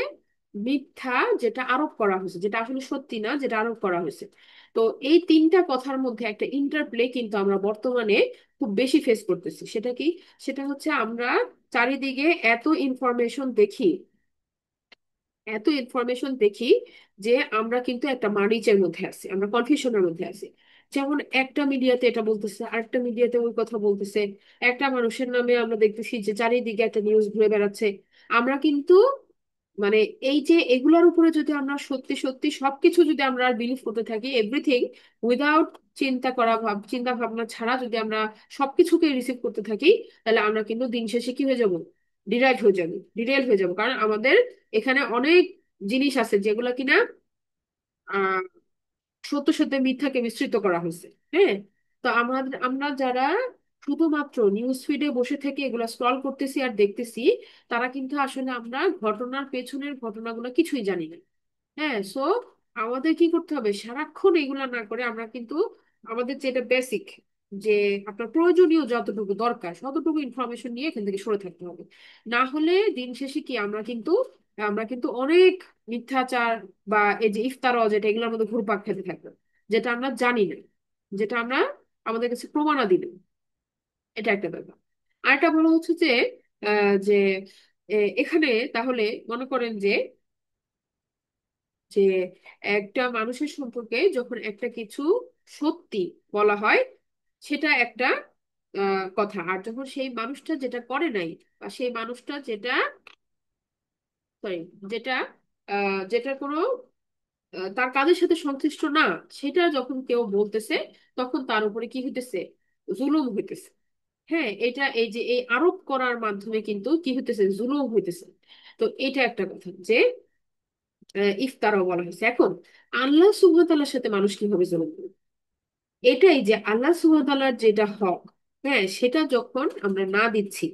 মিথ্যা, যেটা আরোপ করা হয়েছে, যেটা আসলে সত্যি না, যেটা আরোপ করা হয়েছে। তো এই তিনটা কথার মধ্যে একটা ইন্টারপ্লে কিন্তু আমরা বর্তমানে খুব বেশি ফেস করতেছি। সেটা কি, সেটা হচ্ছে আমরা চারিদিকে এত ইনফরমেশন দেখি, এত ইনফরমেশন দেখি যে আমরা কিন্তু একটা মারিচের মধ্যে আছি, আমরা কনফিউশনের মধ্যে আছি। যেমন একটা মিডিয়াতে এটা বলতেছে, আরেকটা মিডিয়াতে ওই কথা বলতেছে। একটা মানুষের নামে আমরা দেখতেছি যে চারিদিকে একটা নিউজ ঘুরে বেড়াচ্ছে। আমরা কিন্তু মানে এই যে এগুলোর উপরে যদি আমরা সত্যি সত্যি সবকিছু যদি আমরা বিলিভ করতে থাকি, এভরিথিং উইদাউট চিন্তা ভাবনা ছাড়া যদি আমরা সবকিছুকে রিসিভ করতে থাকি, তাহলে আমরা কিন্তু দিন শেষে কি হয়ে যাব? ডিরাইভ হয়ে যাব। কারণ আমাদের এখানে অনেক জিনিস আছে যেগুলো কিনা আহ সত্য সত্য মিথ্যাকে মিশ্রিত করা হয়েছে। হ্যাঁ, তো আমরা যারা শুধুমাত্র নিউজ ফিডে বসে থেকে এগুলা স্ক্রল করতেছি আর দেখতেছি, তারা কিন্তু আসলে আমরা ঘটনার পেছনের ঘটনাগুলো কিছুই জানি না। হ্যাঁ, সো আমাদের কি করতে হবে, সারাক্ষণ এগুলা না করে আমরা কিন্তু আমাদের যেটা বেসিক, যে আপনার প্রয়োজনীয় যতটুকু দরকার ততটুকু ইনফরমেশন নিয়ে এখান থেকে সরে থাকতে হবে। না হলে দিন শেষে কি আমরা কিন্তু অনেক মিথ্যাচার বা এই যে ইফতার যেটা এগুলোর মধ্যে ঘুরপাক খেতে থাকবো, যেটা আমরা জানি না, যেটা আমরা আমাদের কাছে প্রমাণাদি নেই। এটা একটা ব্যাপার। আরেকটা বড় হচ্ছে যে যে এখানে তাহলে মনে করেন যে একটা মানুষের সম্পর্কে যখন একটা কিছু সত্যি বলা হয়, সেটা একটা কথা। আর যখন সেই মানুষটা যেটা করে নাই, বা সেই মানুষটা যেটা সরি যেটা যেটা কোনো তার কাজের সাথে সংশ্লিষ্ট না, সেটা যখন কেউ বলতেছে, তখন তার উপরে কি হইতেছে? জুলুম হইতেছে। হ্যাঁ, এটা এই যে এই আরোপ করার মাধ্যমে কিন্তু কি হইতেছে? জুলুম হইতেছে। তো এটা একটা কথা যে ইফতারও বলা হয়েছে। এখন আল্লাহ সুবহানাহু ওয়া তাআলার সাথে মানুষ কিভাবে জুলুম করে? এটাই যে আল্লাহ সুবহানাহু ওয়া তাআলার যেটা হক, হ্যাঁ, সেটা যখন আমরা না দিচ্ছি,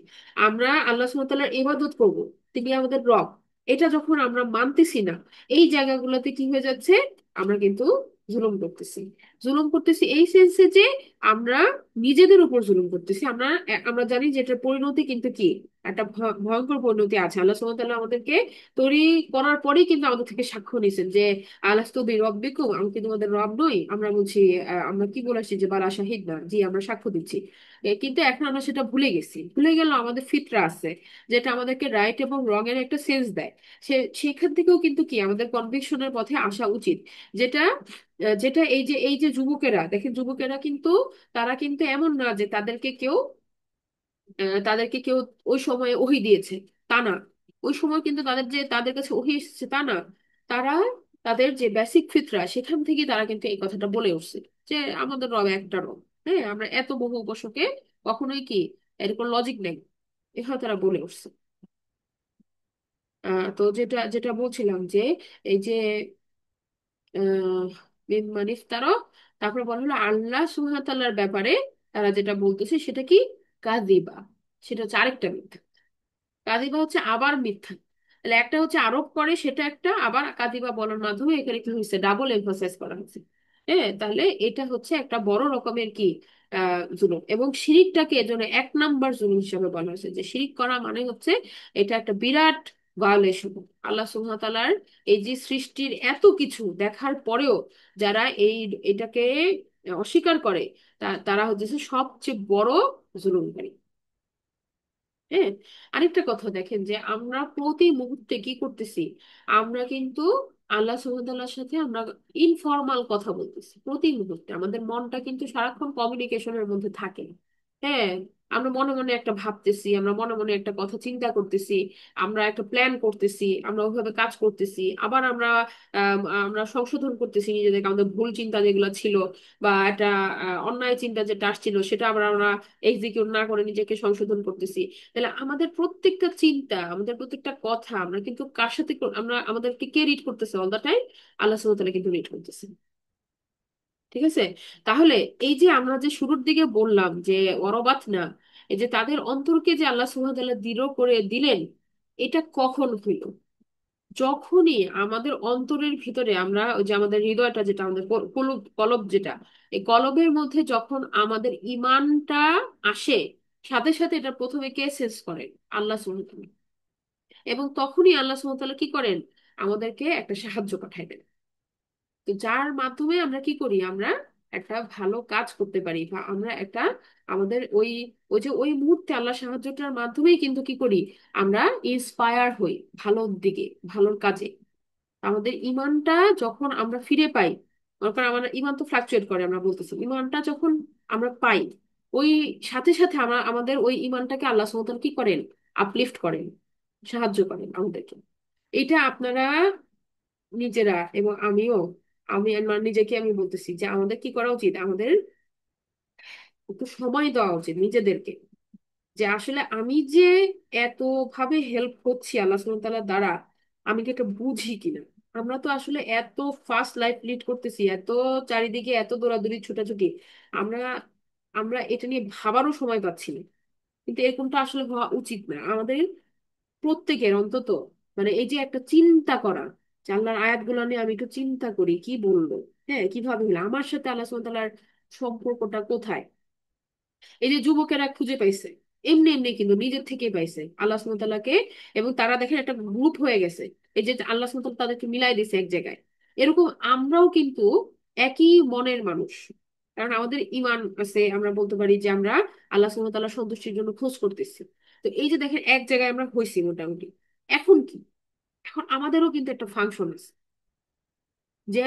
আমরা আল্লাহ সুবহানাহু ওয়া তাআলার ইবাদত করব, তিনি আমাদের রব, এটা যখন আমরা মানতেছি না, এই জায়গাগুলোতে কি হয়ে যাচ্ছে? আমরা কিন্তু জুলুম করতেছি। জুলুম করতেছি এই সেন্সে যে আমরা নিজেদের উপর জুলুম করতেছি। আমরা জানি যে এটার পরিণতি কিন্তু কি, একটা ভয়ঙ্কর পরিণতি আছে। আল্লাহ সুবহানাহু ওয়া তাআলা আমাদেরকে তৈরি করার পরেই কিন্তু আমাদের থেকে সাক্ষ্য নিয়েছেন যে আলাস্তু বিরব্বিকুম, আমি কি তোমাদের রব নই? আমরা বলছি আমরা কি বলে আসছি যে বালা শাহিদ না, জি আমরা সাক্ষ্য দিচ্ছি। কিন্তু এখন আমরা সেটা ভুলে গেছি। ভুলে গেল আমাদের ফিতরা আছে, যেটা আমাদেরকে রাইট এবং রং এর একটা সেন্স দেয়। সেখান থেকেও কিন্তু কি আমাদের কনভিকশনের পথে আসা উচিত। যেটা যেটা এই যে যুবকেরা দেখেন, যুবকেরা কিন্তু তারা কিন্তু এমন না যে তাদেরকে কেউ ওই সময়ে ওহী দিয়েছে, তা না। ওই সময় কিন্তু তাদের কাছে ওহী এসেছে, তা না। তারা তাদের যে বেসিক ফিতরা, সেখান থেকে তারা কিন্তু এই কথাটা বলে উঠছে যে আমাদের রব একটা রব। হ্যাঁ, আমরা এত বহু উপাসকে কখনোই কি এরকম লজিক নেই, এভাবে তারা বলে উঠছে। তো যেটা যেটা বলছিলাম যে এই যে মানিস তারও, তারপরে বলা হলো আল্লাহ সুবহানাহু ওয়া তাআলার ব্যাপারে তারা যেটা বলতেছে সেটা কি? কাযিবা। সেটা হচ্ছে আরেকটা মিথ্যা। কাদিবা হচ্ছে আবার মিথ্যা। তাহলে একটা হচ্ছে আরোপ করে, সেটা একটা, আবার কাদিবা বলার মাধ্যমে এখানে কি হয়েছে? ডাবল এমফাসাইজ করা হয়েছে। হ্যাঁ, তাহলে এটা হচ্ছে একটা বড় রকমের কি জুলুম। এবং শিরিকটাকে এজন্য 1 নাম্বার জুলুম হিসাবে বলা হয়েছে, যে শিরিক করা মানে হচ্ছে এটা একটা বিরাট ভায়োলেশন আল্লাহ সুবহানাহু ওয়া তাআলার। এই যে সৃষ্টির এত কিছু দেখার পরেও যারা এটাকে অস্বীকার করে, তারা হচ্ছে সবচেয়ে বড় জুলুমকারী। হ্যাঁ, আরেকটা কথা দেখেন যে আমরা প্রতি মুহূর্তে কি করতেছি? আমরা কিন্তু আল্লাহ সুবহানাহু ওয়া তাআলার সাথে আমরা ইনফরমাল কথা বলতেছি প্রতি মুহূর্তে। আমাদের মনটা কিন্তু সারাক্ষণ কমিউনিকেশনের মধ্যে থাকে। হ্যাঁ, আমরা মনে মনে একটা ভাবতেছি, আমরা মনে মনে একটা কথা চিন্তা করতেছি, আমরা একটা প্ল্যান করতেছি, আমরা ওইভাবে কাজ করতেছি। আবার আমরা সংশোধন করতেছি নিজেদেরকে, আমাদের ভুল চিন্তা যেগুলো ছিল বা একটা অন্যায় চিন্তা যেটা আসছিল, সেটা আবার আমরা এক্সিকিউট না করে নিজেকে সংশোধন করতেছি। তাহলে আমাদের প্রত্যেকটা চিন্তা, আমাদের প্রত্যেকটা কথা, আমরা কিন্তু কার সাথে আমরা আমাদেরকে কে রিড করতেছে অল দা টাইম? আল্লাহ সুবহানাহু ওয়া তাআলা কিন্তু রিড করতেছে। ঠিক আছে? তাহলে এই যে আমরা যে শুরুর দিকে বললাম যে অরবাত না, এই যে তাদের অন্তরকে যে আল্লাহ সুবহানাহু ওয়া তাআলা দৃঢ় করে দিলেন, এটা কখন হইল? যখনই আমাদের অন্তরের ভিতরে আমরা ওই যে আমাদের হৃদয়টা, যেটা আমাদের কলব কলব যেটা, এই কলবের মধ্যে যখন আমাদের ইমানটা আসে, সাথে সাথে এটা প্রথমে কে সেন্স করেন? আল্লাহ সুবহানাহু ওয়া তাআলা। এবং তখনই আল্লাহ সুবহানাহু ওয়া তাআলা কি করেন? আমাদেরকে একটা সাহায্য পাঠায় দেন। তো যার মাধ্যমে আমরা কি করি? আমরা একটা ভালো কাজ করতে পারি, বা আমরা একটা আমাদের ওই ওই যে ওই মুহূর্তে আল্লাহ সাহায্যটার মাধ্যমেই কিন্তু কি করি, আমরা ইন্সপায়ার হই ভালোর দিকে, ভালোর কাজে। আমাদের ইমানটা যখন আমরা ফিরে পাই, মনে করেন আমাদের ইমান তো ফ্লাকচুয়েট করে, আমরা বলতেছি ইমানটা যখন আমরা পাই, ওই সাথে সাথে আমরা আমাদের ওই ইমানটাকে আল্লাহ সুবহানাহু ওয়া তাআলা কি করেন, আপলিফট করেন, সাহায্য করেন আমাদেরকে। এটা আপনারা নিজেরা এবং আমিও, আমি আমার নিজেকে আমি বলতেছি যে আমাদের কি করা উচিত, আমাদের একটু সময় দেওয়া উচিত নিজেদেরকে, যে আসলে আমি যে এত ভাবে হেল্প করছি আল্লাহ সুবহানাহু ওয়া তাআলার দ্বারা, আমি কি এটা বুঝি কিনা। আমরা তো আসলে এত ফাস্ট লাইফ লিড করতেছি, এত চারিদিকে এত দৌড়াদৌড়ি ছুটাছুটি, আমরা আমরা এটা নিয়ে ভাবারও সময় পাচ্ছি না। কিন্তু এরকমটা আসলে হওয়া উচিত না আমাদের প্রত্যেকের অন্তত। মানে এই যে একটা চিন্তা করা, যে আল্লাহর আয়াতগুলো নিয়ে আমি একটু চিন্তা করি কি বললো, হ্যাঁ কিভাবে হলো আমার সাথে আল্লাহ সুবহানাহু ওয়া তাআলার সম্পর্কটা কোথায়। এই যে যুবকেরা খুঁজে পাইছে, এমনি এমনি কিন্তু নিজের থেকেই পাইছে আল্লাহ সুবহানাহু ওয়া তাআলাকে, এবং তারা দেখেন একটা গ্রুপ হয়ে গেছে। এই যে আল্লাহ সুবহানাহু ওয়া তাআলা তাদেরকে মিলাই দিছে এক জায়গায়। এরকম আমরাও কিন্তু একই মনের মানুষ, কারণ আমাদের ইমান আছে, আমরা বলতে পারি যে আমরা আল্লাহ সুবহানাহু ওয়া তাআলার সন্তুষ্টির জন্য খোঁজ করতেছি। তো এই যে দেখেন এক জায়গায় আমরা হইছি মোটামুটি, এখন কি, এখন আমাদেরও কিন্তু একটা ফাংশন আছে, যে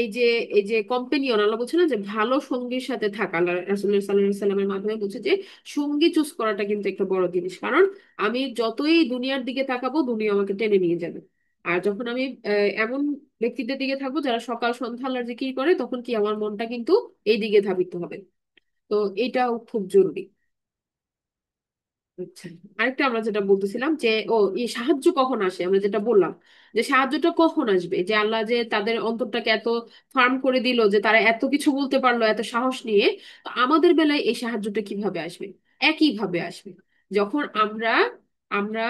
এই যে এই যে কম্পেনিয়ন, আল্লাহ বলছে না যে ভালো সঙ্গীর সাথে থাকা, আল্লাহ রাসূলুল্লাহ সাল্লাল্লাহু আলাইহি সাল্লামের মাধ্যমে বলছে যে সঙ্গী চুজ করাটা কিন্তু একটা বড় জিনিস। কারণ আমি যতই দুনিয়ার দিকে তাকাবো, দুনিয়া আমাকে টেনে নিয়ে যাবে। আর যখন আমি এমন ব্যক্তিদের দিকে থাকবো যারা সকাল সন্ধ্যা আল্লাহর জিকির করে, তখন কি আমার মনটা কিন্তু এই দিকে ধাবিত হবে। তো এটাও খুব জরুরি। আচ্ছা, আরেকটা আমরা যেটা বলতেছিলাম যে এই সাহায্য কখন আসে, আমরা যেটা বললাম যে সাহায্যটা কখন আসবে, যে আল্লাহ যে তাদের অন্তরটাকে এত ফার্ম করে দিল যে তারা এত কিছু বলতে পারলো এত সাহস নিয়ে। তো আমাদের বেলায় এই সাহায্যটা কিভাবে আসবে, একই ভাবে আসবে, যখন আমরা আমরা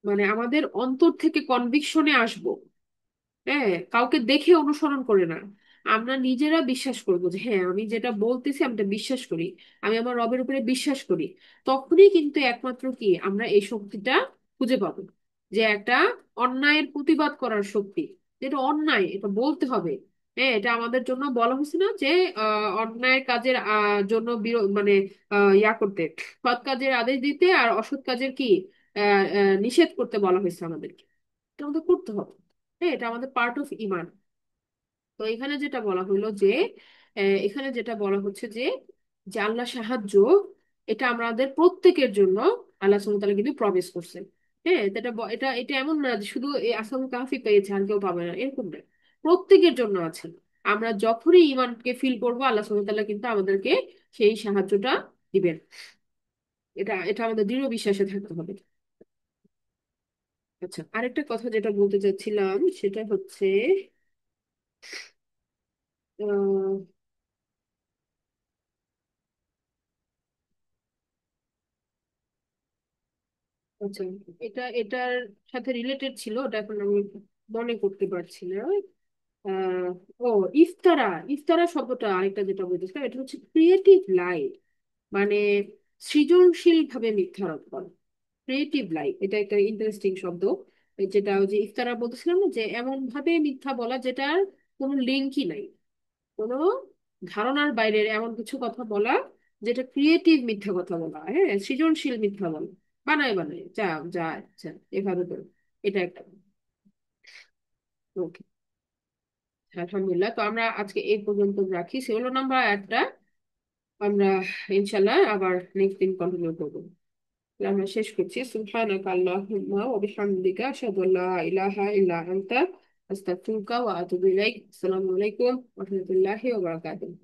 মানে আমাদের অন্তর থেকে কনভিকশনে আসবো। হ্যাঁ, কাউকে দেখে অনুসরণ করে না, আমরা নিজেরা বিশ্বাস করবো যে হ্যাঁ আমি যেটা বলতেছি আমি এটা বিশ্বাস করি, আমি আমার রবের উপরে বিশ্বাস করি। তখনই কিন্তু একমাত্র কি আমরা এই শক্তিটা খুঁজে পাবো, যে একটা অন্যায়ের প্রতিবাদ করার শক্তি, যেটা অন্যায় এটা বলতে হবে। হ্যাঁ, এটা আমাদের জন্য বলা হয়েছে না যে অন্যায়ের কাজের জন্য মানে ইয়া করতে, সৎ কাজের আদেশ দিতে আর অসৎ কাজের কি নিষেধ করতে বলা হয়েছে আমাদেরকে। এটা আমাদের করতে হবে। হ্যাঁ, এটা আমাদের পার্ট অফ ইমান। তো এখানে যেটা বলা হলো যে এখানে যেটা বলা হচ্ছে যে যে আল্লাহ সাহায্য, এটা আমাদের প্রত্যেকের জন্য আল্লাহ সুবহানাহু ওয়া তাআলা কিন্তু প্রমিস করছেন। হ্যাঁ, তো এটা এটা এটা এমন না যে শুধু এই আসহাবুল কাহফি পেয়েছে আর কেউ পাবে না, এরকম না, প্রত্যেকের জন্য আছে। আমরা যখনই ইমানকে ফিল করবো, আল্লাহ সুবহানাহু ওয়া তাআলা কিন্তু আমাদেরকে সেই সাহায্যটা দিবেন। এটা এটা আমাদের দৃঢ় বিশ্বাসে থাকতে হবে। আচ্ছা, আরেকটা কথা যেটা বলতে চাচ্ছিলাম সেটা হচ্ছে আহ আচ্ছা, এটার সাথে রিলেটেড ছিল, ওটা এখন আমি মনে করতে পারছি না। আহ ও ইফতারা, ইফতারা শব্দটা আরেকটা যেটা বলতেছিলাম, এটা হচ্ছে ক্রিয়েটিভ লাইফ, মানে সৃজনশীল ভাবে মিথ্যারোপ করা। ক্রিয়েটিভ লাইফ এটা একটা ইন্টারেস্টিং শব্দ। এই যেটা ওই যে ইফতারা বলতেছিলাম না, যে এমন ভাবে মিথ্যা বলা যেটার কোনো লিঙ্কই নাই, কোনো ধারণার বাইরের এমন কিছু কথা বলা, যেটা ক্রিয়েটিভ মিথ্যা কথা বলা, হ্যাঁ সৃজনশীল মিথ্যা বলা, বানায় বানায় যা যা আচ্ছা এভাবে করে। এটা একটা। ওকে, আলহামদুলিল্লাহ, তো আমরা আজকে এই পর্যন্ত রাখি, 16 নম্বর একটা আমরা ইনশাল্লাহ আবার নেক্সট দিন কন্টিনিউ করবো। তাহলে আমরা শেষ করছি, সুবহানাকা আল্লাহুম্মা ওয়া বিহামদিকা আশহাদু আল্লা ইলাহা ইল্লা আনতা আস্তাগফিরুকা ওয়া আতুবু ইলাইক। আসসালামু আলাইকুম ওয়া রাহমাতুল্লাহি ওয়া বারাকাতুহু।